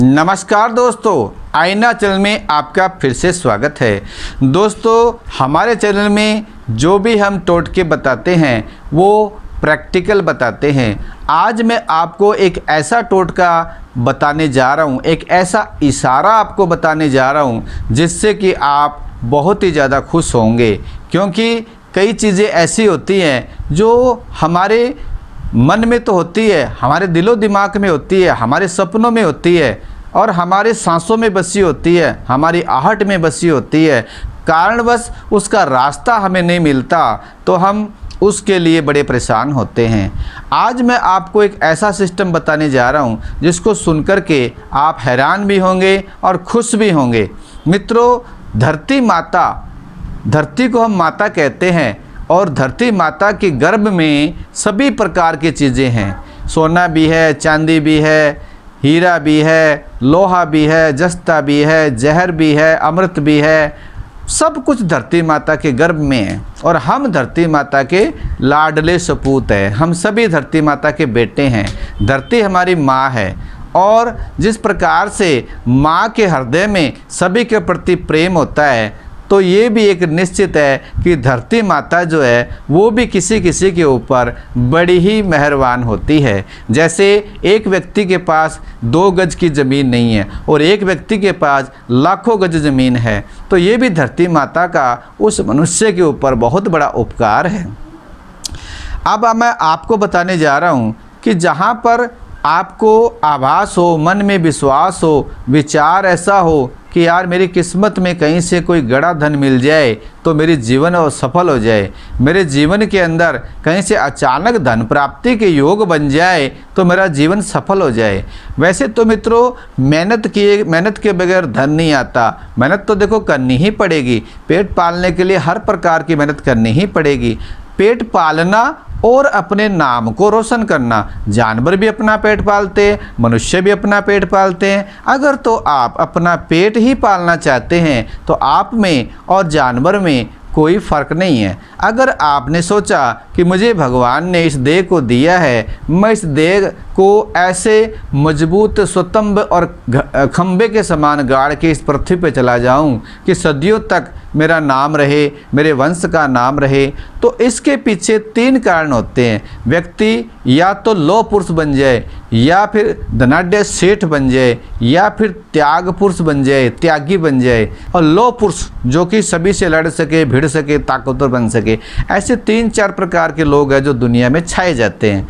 नमस्कार दोस्तों, आईना चैनल में आपका फिर से स्वागत है। दोस्तों, हमारे चैनल में जो भी हम टोटके बताते हैं वो प्रैक्टिकल बताते हैं। आज मैं आपको एक ऐसा टोटका बताने जा रहा हूँ, एक ऐसा इशारा आपको बताने जा रहा हूँ जिससे कि आप बहुत ही ज़्यादा खुश होंगे, क्योंकि कई चीज़ें ऐसी होती हैं जो हमारे मन में तो होती है, हमारे दिलो दिमाग में होती है, हमारे सपनों में होती है और हमारे सांसों में बसी होती है, हमारी आहट में बसी होती है। कारणवश उसका रास्ता हमें नहीं मिलता तो हम उसके लिए बड़े परेशान होते हैं। आज मैं आपको एक ऐसा सिस्टम बताने जा रहा हूं जिसको सुनकर के आप हैरान भी होंगे और खुश भी होंगे। मित्रों, धरती को हम माता कहते हैं और धरती माता के गर्भ में सभी प्रकार की चीज़ें हैं। सोना भी है, चांदी भी है, हीरा भी है, लोहा भी है, जस्ता भी है, जहर भी है, अमृत भी है। सब कुछ धरती माता के गर्भ में है और हम धरती माता के लाडले सपूत हैं। हम सभी धरती माता के बेटे हैं। धरती हमारी माँ है और जिस प्रकार से माँ के हृदय में सभी के प्रति प्रेम होता है, तो ये भी एक निश्चित है कि धरती माता जो है वो भी किसी किसी के ऊपर बड़ी ही मेहरबान होती है। जैसे एक व्यक्ति के पास 2 गज की ज़मीन नहीं है और एक व्यक्ति के पास लाखों गज ज़मीन है, तो ये भी धरती माता का उस मनुष्य के ऊपर बहुत बड़ा उपकार है। अब मैं आपको बताने जा रहा हूँ कि जहाँ पर आपको आभास हो, मन में विश्वास हो, विचार ऐसा हो कि यार मेरी किस्मत में कहीं से कोई गड़ा धन मिल जाए तो मेरी जीवन और सफल हो जाए, मेरे जीवन के अंदर कहीं से अचानक धन प्राप्ति के योग बन जाए तो मेरा जीवन सफल हो जाए। वैसे तो मित्रों, मेहनत के बगैर धन नहीं आता। मेहनत तो देखो करनी ही पड़ेगी। पेट पालने के लिए हर प्रकार की मेहनत करनी ही पड़ेगी। पेट पालना और अपने नाम को रोशन करना, जानवर भी अपना पेट पालते हैं, मनुष्य भी अपना पेट पालते हैं। अगर तो आप अपना पेट ही पालना चाहते हैं तो आप में और जानवर में कोई फ़र्क नहीं है। अगर आपने सोचा कि मुझे भगवान ने इस देह को दिया है, मैं इस देह को ऐसे मजबूत स्वतंभ और खंबे के समान गाड़ के इस पृथ्वी पे चला जाऊं कि सदियों तक मेरा नाम रहे, मेरे वंश का नाम रहे, तो इसके पीछे 3 कारण होते हैं। व्यक्ति या तो लौह पुरुष बन जाए, या फिर धनाढ्य सेठ बन जाए, या फिर त्याग पुरुष बन जाए, त्यागी बन जाए, और लौह पुरुष जो कि सभी से लड़ सके, भिड़ सके, ताकतवर बन सके। ऐसे 3-4 प्रकार के लोग हैं जो दुनिया में छाए जाते हैं।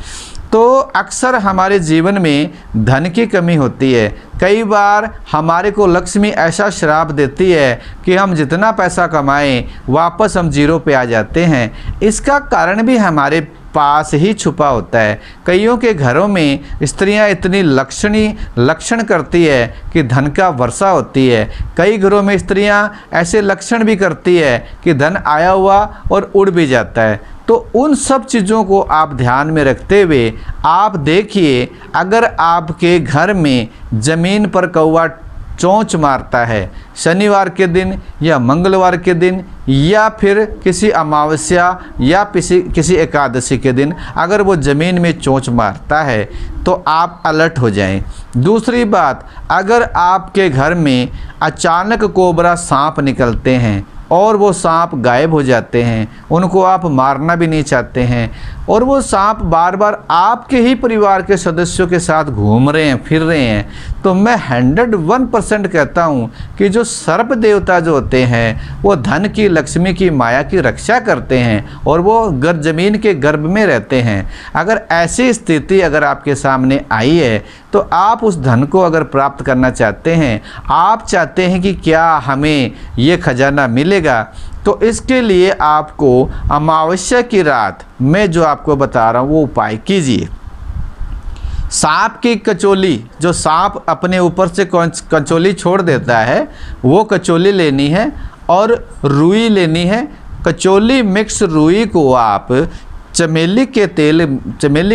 तो अक्सर हमारे जीवन में धन की कमी होती है। कई बार हमारे को लक्ष्मी ऐसा श्राप देती है कि हम जितना पैसा कमाएं वापस हम जीरो पे आ जाते हैं। इसका कारण भी हमारे पास ही छुपा होता है। कईयों के घरों में स्त्रियां इतनी लक्षण करती है कि धन का वर्षा होती है। कई घरों में स्त्रियां ऐसे लक्षण भी करती है कि धन आया हुआ और उड़ भी जाता है। तो उन सब चीज़ों को आप ध्यान में रखते हुए आप देखिए, अगर आपके घर में ज़मीन पर कौवा चोंच मारता है शनिवार के दिन या मंगलवार के दिन या फिर किसी अमावस्या या किसी एकादशी के दिन, अगर वो ज़मीन में चोंच मारता है तो आप अलर्ट हो जाएं। दूसरी बात, अगर आपके घर में अचानक कोबरा सांप निकलते हैं और वो सांप गायब हो जाते हैं, उनको आप मारना भी नहीं चाहते हैं और वो सांप बार बार आपके ही परिवार के सदस्यों के साथ घूम रहे हैं, फिर रहे हैं, तो मैं 101% कहता हूँ कि जो सर्प देवता जो होते हैं वो धन की, लक्ष्मी की, माया की रक्षा करते हैं और वो ज़मीन के गर्भ में रहते हैं। अगर ऐसी स्थिति अगर आपके सामने आई है तो आप उस धन को अगर प्राप्त करना चाहते हैं, आप चाहते हैं कि क्या हमें ये खजाना मिलेगा, तो इसके लिए आपको अमावस्या की रात मैं जो आपको बता रहा हूँ वो उपाय कीजिए। सांप की कचौली, जो सांप अपने ऊपर से कचौली छोड़ देता है, वो कचौली लेनी है और रुई लेनी है। कचौली मिक्स रुई को आप चमेली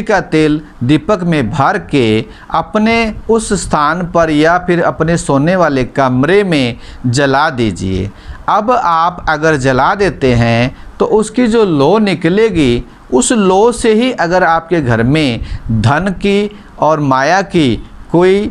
का तेल दीपक में भर के अपने उस स्थान पर या फिर अपने सोने वाले कमरे में जला दीजिए। अब आप अगर जला देते हैं तो उसकी जो लौ निकलेगी, उस लौ से ही अगर आपके घर में धन की और माया की कोई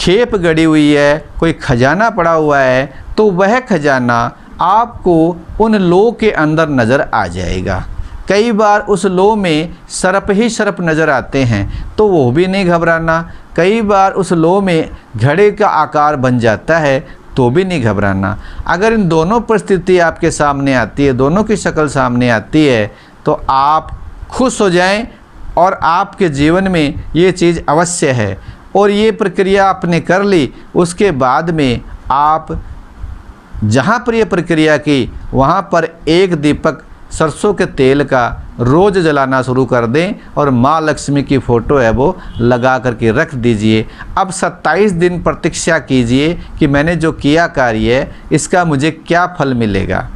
खेप गड़ी हुई है, कोई खजाना पड़ा हुआ है, तो वह खजाना आपको उन लो के अंदर नज़र आ जाएगा। कई बार उस लो में सर्प ही सर्प नज़र आते हैं, तो वो भी नहीं घबराना। कई बार उस लो में घड़े का आकार बन जाता है, तो भी नहीं घबराना। अगर इन दोनों परिस्थिति आपके सामने आती है, दोनों की शक्ल सामने आती है, तो आप खुश हो जाएं और आपके जीवन में ये चीज़ अवश्य है। और ये प्रक्रिया आपने कर ली, उसके बाद में आप जहाँ पर ये प्रक्रिया की वहाँ पर एक दीपक सरसों के तेल का रोज़ जलाना शुरू कर दें और माँ लक्ष्मी की फ़ोटो है वो लगा करके रख दीजिए। अब 27 दिन प्रतीक्षा कीजिए कि मैंने जो किया कार्य है इसका मुझे क्या फल मिलेगा।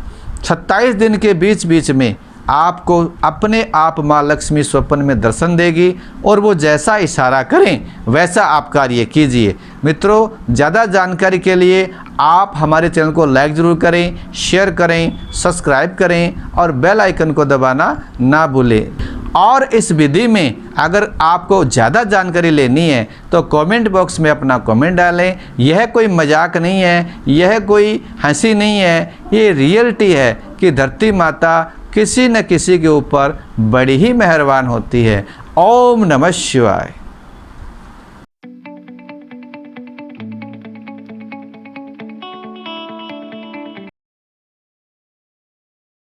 27 दिन के बीच बीच में आपको अपने आप माँ लक्ष्मी स्वप्न में दर्शन देगी और वो जैसा इशारा करें वैसा आप कार्य कीजिए। मित्रों, ज़्यादा जानकारी के लिए आप हमारे चैनल को लाइक ज़रूर करें, शेयर करें, सब्सक्राइब करें और बेल आइकन को दबाना ना भूलें। और इस विधि में अगर आपको ज़्यादा जानकारी लेनी है तो कमेंट बॉक्स में अपना कमेंट डालें। यह कोई मजाक नहीं है, यह कोई हंसी नहीं है, ये रियलिटी है कि धरती माता किसी न किसी के ऊपर बड़ी ही मेहरबान होती है। ओम नमः शिवाय।